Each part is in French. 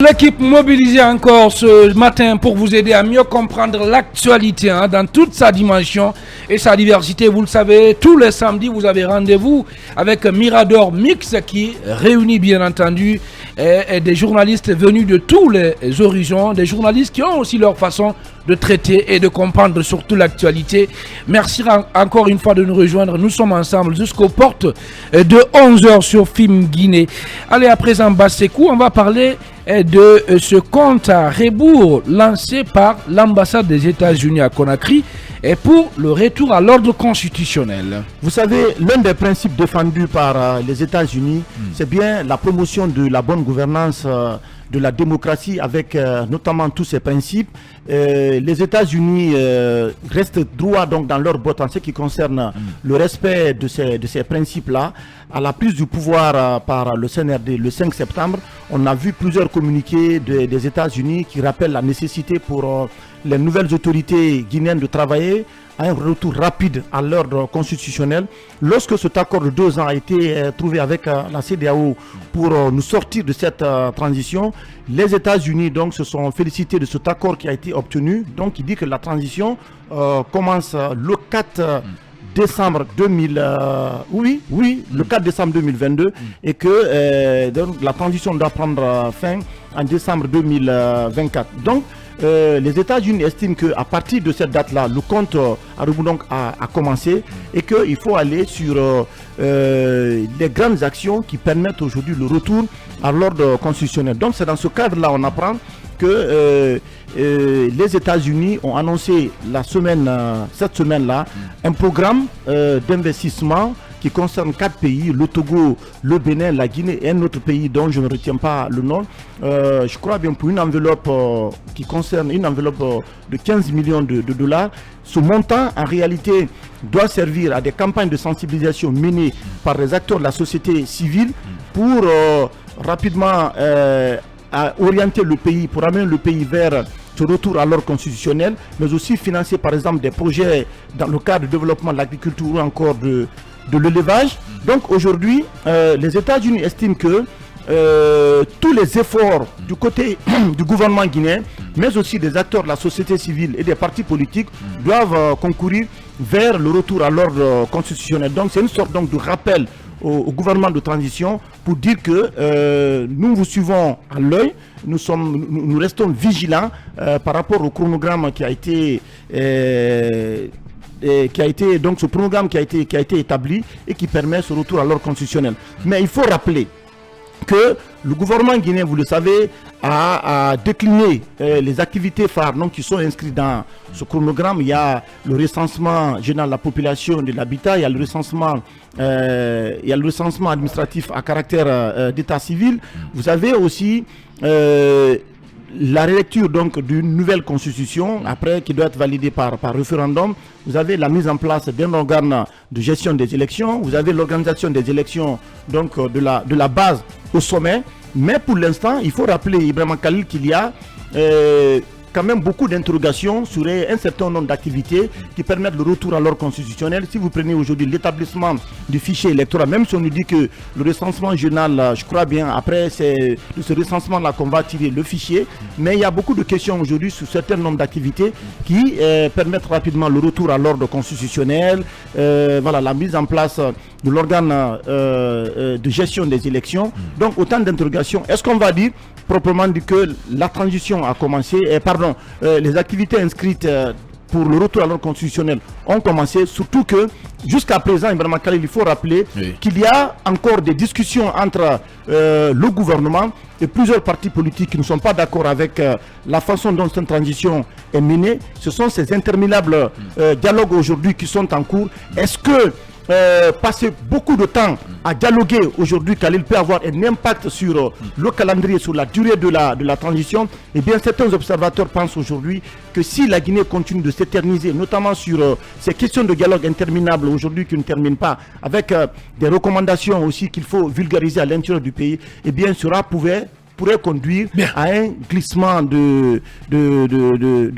L'équipe mobilisée encore ce matin pour vous aider à mieux comprendre l'actualité dans toute sa dimension et sa diversité. Vous le savez, tous les samedis, vous avez rendez-vous avec Mirador Mix qui réunit bien entendu des journalistes venus de tous les horizons, des journalistes qui ont aussi leur façon de traiter et de comprendre surtout l'actualité. Merci encore une fois de nous rejoindre. Nous sommes ensemble jusqu'aux portes de 11h sur Film Guinée. Allez, à présent, Bassekou, on va parler de ce compte à rebours lancé par l'ambassade des États-Unis à Conakry et pour le retour à l'ordre constitutionnel. Vous savez, l'un des principes défendus par les États-Unis, c'est bien la promotion de la bonne gouvernance de la démocratie avec notamment tous ces principes. Les États-Unis restent droits donc dans leur botte en ce qui concerne le respect de ces principes-là. À la prise du pouvoir par le CNRD le 5 septembre, on a vu plusieurs communiqués des États-Unis qui rappellent la nécessité pour les nouvelles autorités guinéennes de travailler à un retour rapide à l'ordre constitutionnel. Lorsque cet accord de 2 ans a été trouvé avec la CEDEAO pour nous sortir de cette transition, les États-Unis donc se sont félicités de cet accord qui a été obtenu. Donc il dit que la transition commence le 4 décembre 2022 et que donc, la transition doit prendre fin en décembre 2024. Donc les États-Unis estiment qu'à partir de cette date-là, le compte à rebours donc a commencé et qu'il faut aller sur les grandes actions qui permettent aujourd'hui le retour à l'ordre constitutionnel. Donc c'est dans ce cadre-là on apprend que les États-Unis ont annoncé cette semaine-là un programme d'investissement qui concerne 4 pays, le Togo, le Bénin, la Guinée et un autre pays dont je ne retiens pas le nom. Je crois bien pour une enveloppe qui concerne une enveloppe de 15 millions de dollars. Ce montant, en réalité, doit servir à des campagnes de sensibilisation menées par les acteurs de la société civile pour rapidement orienter le pays, pour amener le pays vers ce retour à l'ordre constitutionnel, mais aussi financer par exemple des projets dans le cadre du développement de l'agriculture ou encore de l'élevage. Donc aujourd'hui, les États-Unis estiment que tous les efforts du côté du gouvernement guinéen, mais aussi des acteurs de la société civile et des partis politiques doivent concourir vers le retour à l'ordre constitutionnel. Donc c'est une sorte donc, de rappel au gouvernement de transition pour dire que nous vous suivons à l'œil, nous restons vigilants par rapport au chronogramme qui a été donc ce programme qui a été établi et qui permet ce retour à l'ordre constitutionnel. Mais il faut rappeler que le gouvernement guinéen, vous le savez, a décliné les activités phares donc, qui sont inscrites dans ce chronogramme. Il y a le recensement général de la population, de l'habitat, il y a le recensement administratif à caractère d'état civil. Vous avez aussi la relecture donc d'une nouvelle constitution après qui doit être validée par référendum. Vous avez la mise en place d'un organe de gestion des élections. Vous avez l'organisation des élections donc de la base au sommet. Mais pour l'instant, il faut rappeler Ibrahima Khalil qu'il y a quand même beaucoup d'interrogations sur un certain nombre d'activités qui permettent le retour à l'ordre constitutionnel. Si vous prenez aujourd'hui l'établissement du fichier électoral, même si on nous dit que le recensement journal, je crois bien, après c'est de ce recensement-là qu'on va tirer le fichier, mais il y a beaucoup de questions aujourd'hui sur certains nombres d'activités qui permettent rapidement le retour à l'ordre constitutionnel, voilà, la mise en place de l'organe de gestion des élections. Donc autant d'interrogations. Est-ce qu'on va dire proprement dit que la transition a commencé, les activités inscrites pour le retour à l'ordre constitutionnel ont commencé, surtout que jusqu'à présent, Ibrahima Khalil, il faut rappeler qu'il y a encore des discussions entre le gouvernement et plusieurs partis politiques qui ne sont pas d'accord avec la façon dont cette transition est menée. Ce sont ces interminables dialogues aujourd'hui qui sont en cours. Est-ce que passer beaucoup de temps à dialoguer aujourd'hui, Khalil, peut avoir un impact sur le calendrier, sur la durée de la transition? Eh bien, certains observateurs pensent aujourd'hui que si la Guinée continue de s'éterniser, notamment sur ces questions de dialogue interminables aujourd'hui qui ne terminent pas, avec des recommandations aussi qu'il faut vulgariser à l'intérieur du pays, eh bien, cela pouvait pourrait conduire à un glissement de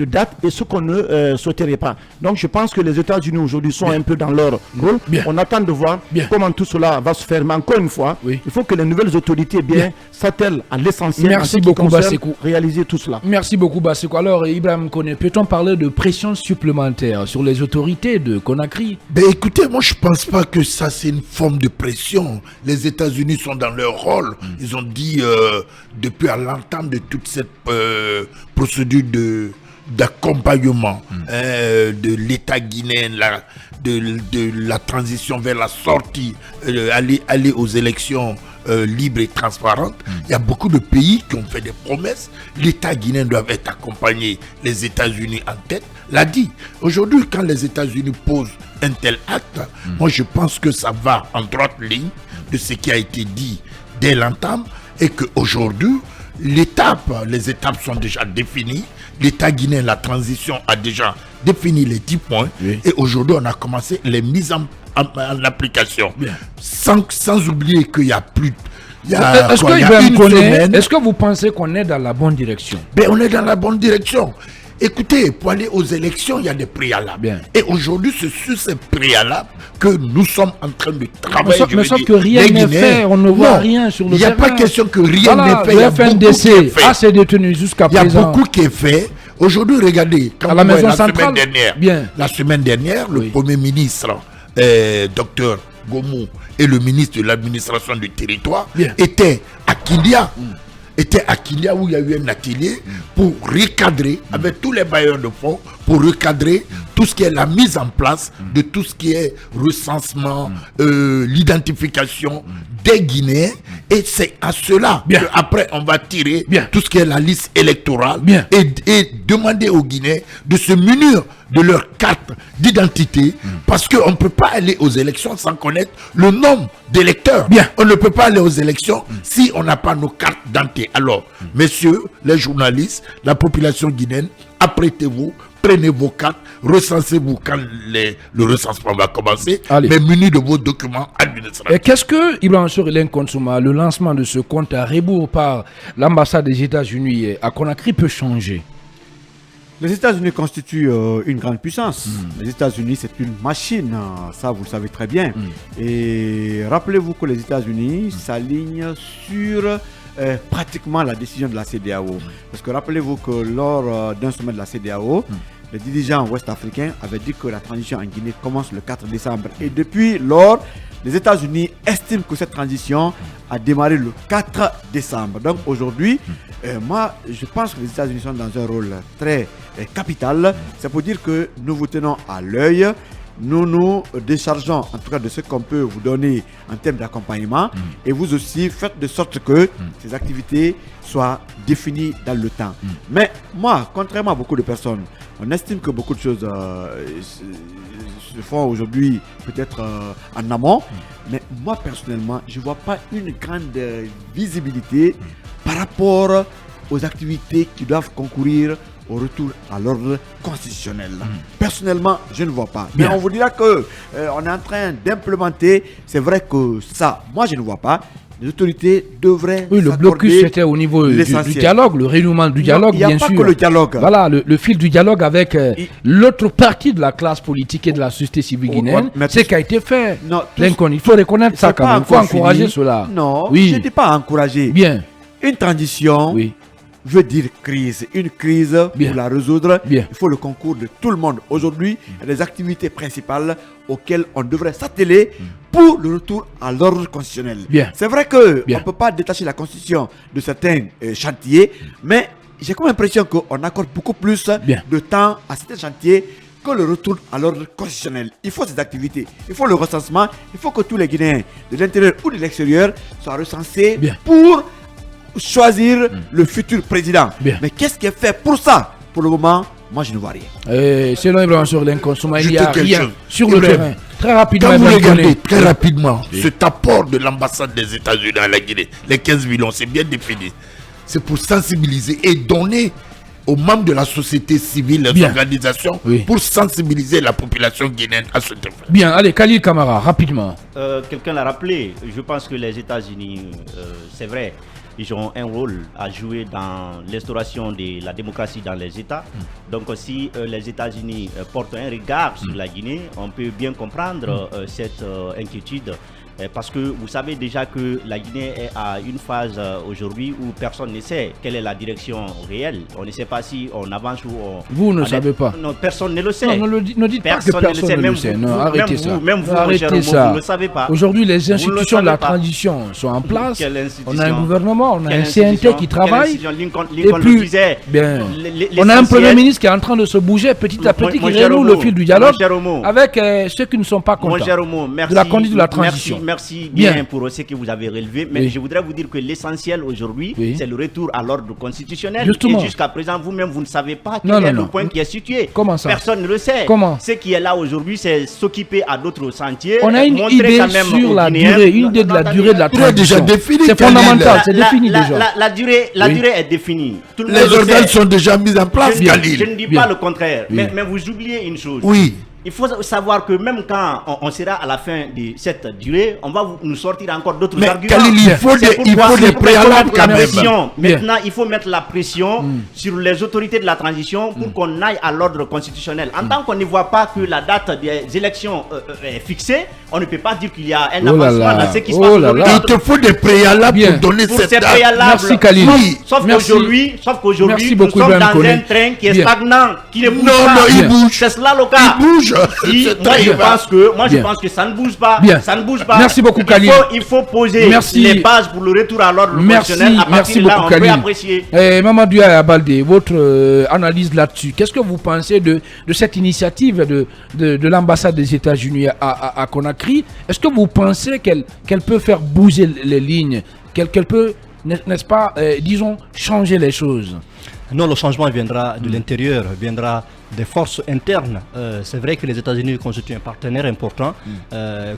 date et ce qu'on ne souhaiterait pas. Donc je pense que les États-Unis aujourd'hui sont un peu dans leur rôle. On attend de voir comment tout cela va se faire. Mais encore une fois, il faut que les nouvelles autorités s'attellent à l'essentiel. Merci beaucoup, Bassekou. Réaliser tout cela. Merci beaucoup, Bassekou. Alors, Ibrahim Koné, peut-on parler de pression supplémentaire sur les autorités de Conakry? Écoutez, moi je pense pas que ça c'est une forme de pression. Les États-Unis sont dans leur rôle. Ils ont dit depuis à l'entame de toute cette procédure d'accompagnement de l'État guinéen, de la transition vers la sortie, aller aux élections libres et transparentes. Il y a beaucoup de pays qui ont fait des promesses. L'État guinéen doit être accompagné, les États-Unis en tête, l'a dit. Aujourd'hui, quand les États-Unis posent un tel acte, moi je pense que ça va en droite ligne de ce qui a été dit dès l'entame et qu'aujourd'hui, les étapes sont déjà définies. L'État guinéen, la transition a déjà défini les 10 points et aujourd'hui on a commencé les mises en application. Sans oublier qu'il y a plus. Est-ce que vous pensez qu'on est dans la bonne direction? On est dans la bonne direction. Écoutez, pour aller aux élections, il y a des préalables. Et aujourd'hui, c'est sur ces préalables que nous sommes en train de travailler. Mais sauf que rien n'est fait, on ne voit rien sur le terrain. Il n'y a pas question que rien n'est fait. Le FNDC a ses détenus jusqu'à présent. Il y a beaucoup qui est fait. Aujourd'hui, regardez, à la maison centrale, la semaine dernière, le Premier ministre, Dr Gomou, et le ministre de l'administration du territoire étaient à Kindia. Où il y a eu un atelier pour recadrer avec tous les bailleurs de fonds, pour recadrer tout ce qui est la mise en place de tout ce qui est recensement, l'identification des Guinéens. Et c'est à cela qu'après on va tirer tout ce qui est la liste électorale et demander aux Guinéens de se munir de leur carte d'identité parce qu'on ne peut pas aller aux élections sans connaître le nombre d'électeurs. On ne peut pas aller aux élections si on n'a pas nos cartes d'identité. Alors, messieurs, les journalistes, la population guinéenne, apprêtez-vous, prenez vos cartes, recensez-vous quand le recensement va commencer, mais munis de vos documents administratifs. Et qu'est-ce que, Ibrahim Sorilène Konsouma, le lancement de ce compte à rebours par l'ambassade des États-Unis à Conakry peut changer? Les États-Unis constituent une grande puissance. Les États-Unis, c'est une machine, ça vous le savez très bien. Et rappelez-vous que les États-Unis s'alignent sur pratiquement la décision de la CEDEAO. Parce que rappelez-vous que lors d'un sommet de la CEDEAO, les dirigeants ouest-africains avaient dit que la transition en Guinée commence le 4 décembre. Et depuis lors, les États-Unis estiment que cette transition a démarré le 4 décembre. Donc aujourd'hui, moi, je pense que les États-Unis sont dans un rôle très capital. C'est pour dire que nous vous tenons à l'œil. Nous nous déchargeons en tout cas de ce qu'on peut vous donner en termes d'accompagnement et vous aussi faites de sorte que ces activités soient définies dans le temps. Mais moi, contrairement à beaucoup de personnes, on estime que beaucoup de choses se font aujourd'hui peut-être en amont, mais moi personnellement, je ne vois pas une grande visibilité par rapport aux activités qui doivent concourir au retour à l'ordre constitutionnel. Personnellement, je ne vois pas. Mais on vous dira que on est en train d'implémenter. C'est vrai que ça, moi je ne vois pas. Les autorités devraient. Oui, le blocus c'était au niveau du dialogue, le renouement du dialogue, bien sûr. Il n'y a pas que le dialogue. Voilà, le fil du dialogue avec l'autre partie de la classe politique et de la société civile guinéenne, c'est ce qui a été fait. Non, il faut reconnaître ça quand même. Il faut encourager cela. Non, je n'ai pas encouragé. Bien. Une transition. Oui. Veut dire crise. Une crise, pour la résoudre, il faut le concours de tout le monde. Aujourd'hui, il y a des activités principales auxquelles on devrait s'atteler pour le retour à l'ordre constitutionnel. C'est vrai qu'on ne peut pas détacher la constitution de certains chantiers, mais j'ai comme l'impression qu'on accorde beaucoup plus de temps à certains chantiers que le retour à l'ordre constitutionnel. Il faut ces activités, il faut le recensement, il faut que tous les Guinéens de l'intérieur ou de l'extérieur soient recensés pour choisir le futur président. Mais qu'est-ce qui est fait pour ça? Pour le moment, moi je ne vois rien. Selon Ibrahim Sorilène Konsouma, il n'y a rien sur le terrain. Très rapidement, quand vous regardez très rapidement cet apport de l'ambassade des États-Unis à la Guinée, les 15 millions, c'est bien défini. C'est pour sensibiliser et donner aux membres de la société civile, les organisations, pour sensibiliser la population guinéenne à ce thème. Bien, allez, Khalil Camara, rapidement. Quelqu'un l'a rappelé, je pense que les États-Unis, c'est vrai, ils auront un rôle à jouer dans l'instauration de la démocratie dans les États. Donc si les États-Unis portent un regard sur la Guinée, on peut bien comprendre cette inquiétude. Parce que vous savez déjà que la Guinée est à une phase aujourd'hui où personne ne sait quelle est la direction réelle. On ne sait pas si on avance ou on... Vous ne savez pas. Non, personne ne le sait. Non, ne dites pas que personne ne le sait. Non, arrêtez ça. Même vous, arrêtez ça. Vous ne le savez pas. Aujourd'hui, les institutions de la transition sont en place. On a un gouvernement, on a un CNT qui travaille. Et puis, bien, on a un Premier ministre qui est en train de se bouger petit à petit, qui renoue le fil du dialogue avec ceux qui ne sont pas contents de la conduite de la transition. Merci bien pour ce que vous avez relevé, mais je voudrais vous dire que l'essentiel aujourd'hui, c'est le retour à l'ordre constitutionnel. Justement. Et jusqu'à présent, vous-même, vous ne savez pas quel est le point qui est situé. Comment ça? Personne ne le sait. Comment? Ce qui est là aujourd'hui, c'est s'occuper à d'autres sentiers. On a une idée quand même sur la durée, une idée de la durée de la transition. C'est fondamental, c'est défini déjà. La durée est définie. Les organes sont déjà mis en place, Khalil. Je ne dis pas le contraire, mais vous oubliez une chose. Oui. Il faut savoir que même quand on sera à la fin de cette durée, on va nous sortir encore d'autres arguments. Khalil, il faut des préalables quand même. Maintenant, il faut mettre la pression sur les autorités de la transition pour qu'on aille à l'ordre constitutionnel. En tant qu'on ne voit pas que la date des élections est fixée, on ne peut pas dire qu'il y a un avancement dans ce qui se passe aujourd'hui. Il te faut des préalables pour donner cette date. Merci Khalil. Sauf qu'aujourd'hui, nous sommes dans un train qui est stagnant, qui ne bouge pas. Non, il bouge. C'est cela le cas. Il bouge. Je pense que ça ne bouge pas. Ça ne bouge pas. Merci beaucoup, Khalil. Il faut poser les bases pour le retour à l'ordre constitutionnel. À partir de là, on peut apprécier. Mamadou Abalde, votre analyse là-dessus, qu'est-ce que vous pensez de cette initiative de l'ambassade des États-Unis à Conakry? Est-ce que vous pensez qu'elle peut faire bouger les lignes, qu'elle peut, n'est-ce pas, disons, changer les choses? Non, le changement viendra de l'intérieur, viendra des forces internes. C'est vrai que les États-Unis constituent un partenaire important,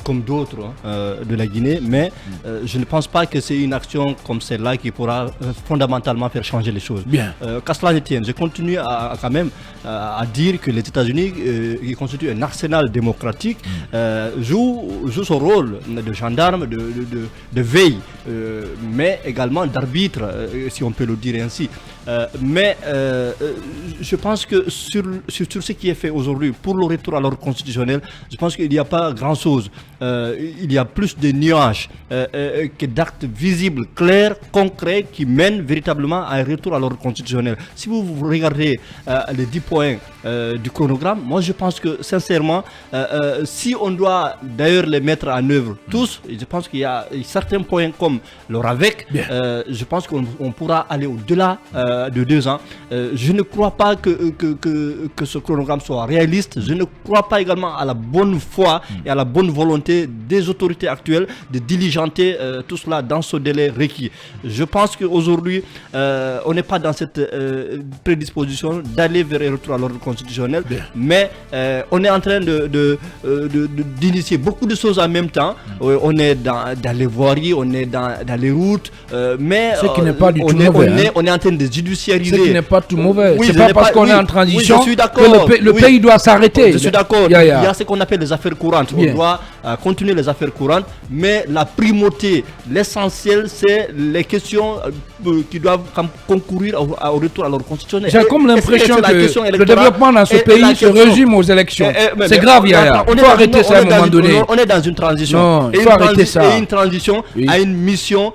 comme d'autres de la Guinée, mais je ne pense pas que c'est une action comme celle-là qui pourra fondamentalement faire changer les choses. Qu'à cela ne tienne, je continue quand même à dire que les États-Unis, qui constituent un arsenal démocratique, jouent son rôle de gendarme, de veille, mais également d'arbitre, si on peut le dire ainsi. Mais je pense que sur ce qui est fait aujourd'hui pour le retour à l'ordre constitutionnel, je pense qu'il n'y a pas grand-chose. Il y a plus de nuages que d'actes visibles, clairs, concrets, qui mènent véritablement à un retour à l'ordre constitutionnel. Si vous regardez les 10 points du chronogramme, moi je pense que sincèrement, si on doit d'ailleurs les mettre en œuvre tous, je pense qu'il y a certains points comme le RAVEC, je pense qu'on pourra aller au-delà de 2 ans. Je ne crois pas que ce chronogramme soit réaliste. Je ne crois pas également à la bonne foi et à la bonne volonté des autorités actuelles de diligenter tout cela dans ce délai requis. Je pense qu'aujourd'hui, on n'est pas dans cette prédisposition d'aller vers un retour à l'ordre constitutionnel, mais on est en train d'initier beaucoup de choses en même temps. On est dans les voiries, on est dans les routes, mais ce qui n'est pas du tout mauvais. On est en train de judiciariser. Ce qui n'est pas tout mauvais. Oui, c'est pas parce qu'on est en transition que le pays doit s'arrêter. Je suis d'accord. Il y a ce qu'on appelle les affaires courantes. On doit continuer les affaires courantes, mais la primauté, l'essentiel, c'est les questions qui doivent concourir au retour à l'ordre constitutionnel. J'ai comme l'impression que le développement dans ce pays se résume aux élections. C'est grave, Yaya. Il faut arrêter ça à un moment donné. On est dans une transition. Non, il faut arrêter ça. Et une transition à une mission.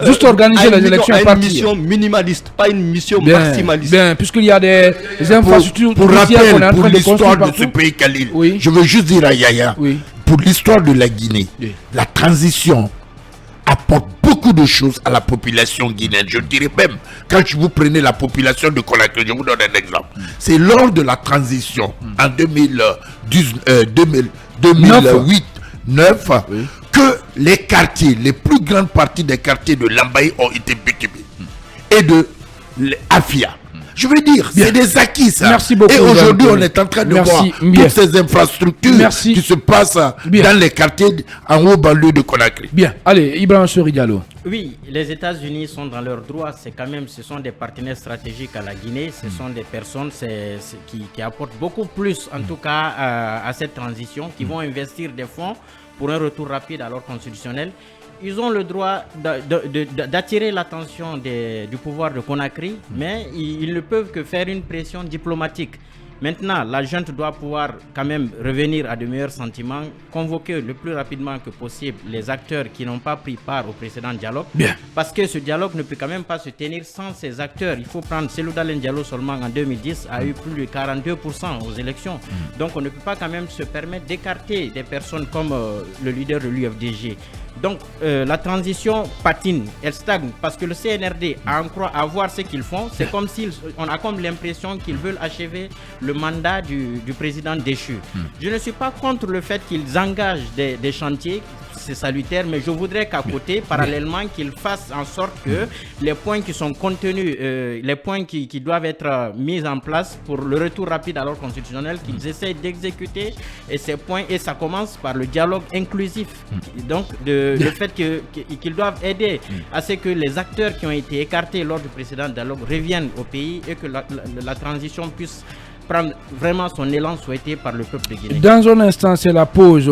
Juste organiser les élections et partir. Une mission minimaliste, pas une mission maximaliste. Bien, puisqu'il y a des infrastructures. Pour rappel, pour l'histoire de ce pays, Khalil, je veux juste dire à Yaya, pour l'histoire de la Guinée, la transition apporte beaucoup de choses à la population guinéenne. Je dirais même, quand vous prenez la population de Conakry, je vous donne un exemple. C'est lors de la transition en 2008-2009 que les quartiers, les plus grandes parties des quartiers de Lambaye ont été occupés et de l'Afia. Je veux dire, c'est des acquis ça. Merci beaucoup. Et aujourd'hui, on est en train de voir toutes ces infrastructures qui se passent dans les quartiers en haut banlieue de Conakry. Bien. Allez, Ibrahim Sori Diallo. Oui, les États-Unis sont dans leurs droits. Ce sont des partenaires stratégiques à la Guinée. Ce sont des personnes qui apportent beaucoup plus, en tout cas, à cette transition, qui vont investir des fonds pour un retour rapide à l'ordre constitutionnel. ils ont le droit d'attirer l'attention du pouvoir de Conakry, mais ils ne peuvent que faire une pression diplomatique. Maintenant, la junte doit pouvoir quand même revenir à de meilleurs sentiments, convoquer le plus rapidement que possible les acteurs qui n'ont pas pris part au précédent dialogue. Bien. Parce que ce dialogue ne peut quand même pas se tenir sans ces acteurs. Il faut prendre Cellou Dalein Diallo seulement en 2010 a eu plus de 42% aux élections. Donc on ne peut pas quand même se permettre d'écarter des personnes comme le leader de l'UFDG. Donc la transition patine, elle stagne parce que le CNRD à voir ce qu'ils font, c'est comme si on a comme l'impression qu'ils veulent achever le mandat du président déchu. Je ne suis pas contre le fait qu'ils engagent des chantiers, c'est salutaire, mais je voudrais qu'à côté, parallèlement, qu'ils fassent en sorte que les points qui sont contenus, les points qui doivent être mis en place pour le retour rapide à l'ordre constitutionnel, qu'ils essayent d'exécuter et ces points, et ça commence par le dialogue inclusif. Donc, le fait qu'ils doivent aider à ce que les acteurs qui ont été écartés lors du précédent dialogue reviennent au pays et que la transition puisse prendre vraiment son élan souhaité par le peuple de Guinée. Dans un instant, c'est la pause.